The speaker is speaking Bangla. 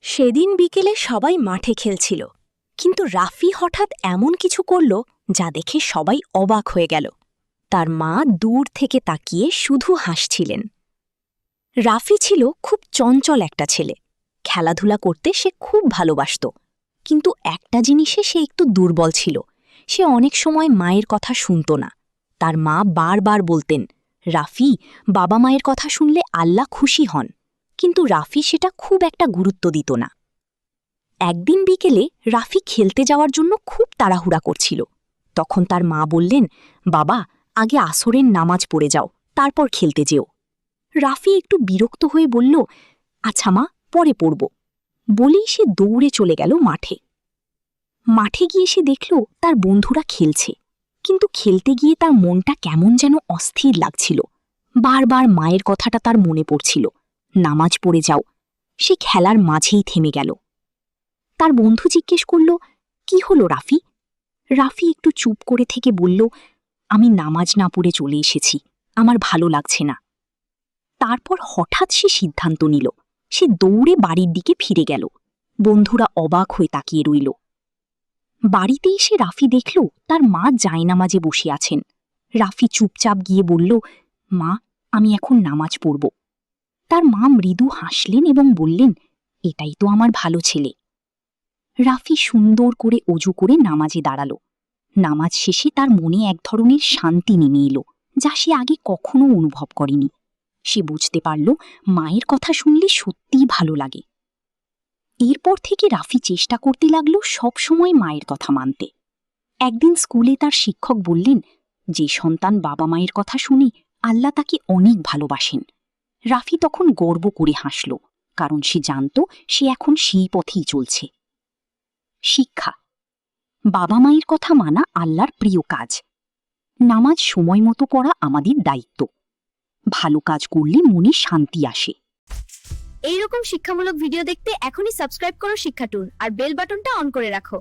সেদিন বিকেলে সবাই মাঠে খেলছিল, কিন্তু রাফি হঠাৎ এমন কিছু করল যা দেখে সবাই অবাক হয়ে গেল। তার মা দূর থেকে তাকিয়ে শুধু হাসছিলেন। রাফি ছিল খুব চঞ্চল একটা ছেলে। খেলাধুলা করতে সে খুব ভালোবাসত, কিন্তু একটা জিনিসে সে একটু দুর্বল ছিল। সে অনেক সময় মায়ের কথা শুনত না। তার মা বারবার বলতেন, রাফি, বাবা মায়ের কথা শুনলে আল্লাহ খুশি হন। কিন্তু রাফি সেটা খুব একটা গুরুত্ব দিত না। একদিন বিকেলে রাফি খেলতে যাওয়ার জন্য খুব তাড়াহুড়া করছিল। তখন তার মা বললেন, বাবা, আগে আসরের নামাজ পড়ে যাও, তারপর খেলতে যেও। রাফি একটু বিরক্ত হয়ে বলল, আচ্ছা মা, পরে পড়ব। বলেই সে দৌড়ে চলে গেল মাঠে। মাঠে গিয়ে সে দেখল তার বন্ধুরা খেলছে, কিন্তু খেলতে গিয়ে তার মনটা কেমন যেন অস্থির লাগছিল। বারবার মায়ের কথাটা তার মনে পড়ছিল, নামাজ পড়ে যাও। সে খেলার মাঝেই থেমে গেল। তার বন্ধু জিজ্ঞেস করল, কি হলো রাফি? রাফি একটু চুপ করে থেকে বলল, আমি নামাজ না পড়ে চলে এসেছি, আমার ভালো লাগছে না। তারপর হঠাৎ সে সিদ্ধান্ত নিল, সে দৌড়ে বাড়ির দিকে ফিরে গেল। বন্ধুরা অবাক হয়ে তাকিয়ে রইল। বাড়িতে এসে রাফি দেখল তার মা জায়নামাজে বসে আছেন। রাফি চুপচাপ গিয়ে বলল, মা, আমি এখন নামাজ পড়ব। তার মা মৃদু হাসলেন এবং বললেন, এটাই তো আমার ভালো ছেলে। রাফি সুন্দর করে অজু করে নামাজে দাঁড়াল। নামাজ শেষে তার মনে এক ধরনের শান্তি নেমে এলো, যা সে আগে কখনো অনুভব করেনি। সে বুঝতে পারল মায়ের কথা শুনলে সত্যিই ভালো লাগে। এরপর থেকে রাফি চেষ্টা করতে লাগল সবসময় মায়ের কথা মানতে। একদিন স্কুলে তার শিক্ষক বললেন, যে সন্তান বাবা মায়ের কথা শুনে আল্লাহ তাকে অনেক ভালোবাসেন। রাফি তখন গর্ব করে হাসল, কারণ সে জানত সে এখন সেই পথেই চলছে। শিক্ষা: বাবা মায়ের কথা মানা আল্লাহর প্রিয় কাজ। নামাজ সময় মতো পড়া আমাদের দায়িত্ব। ভালো কাজ করলে মনে শান্তি আসে। এইরকম শিক্ষামূলক ভিডিও দেখতে এখনই সাবস্ক্রাইব করো শিক্ষা টুল আর বেল বাটনটা অন করে রাখো।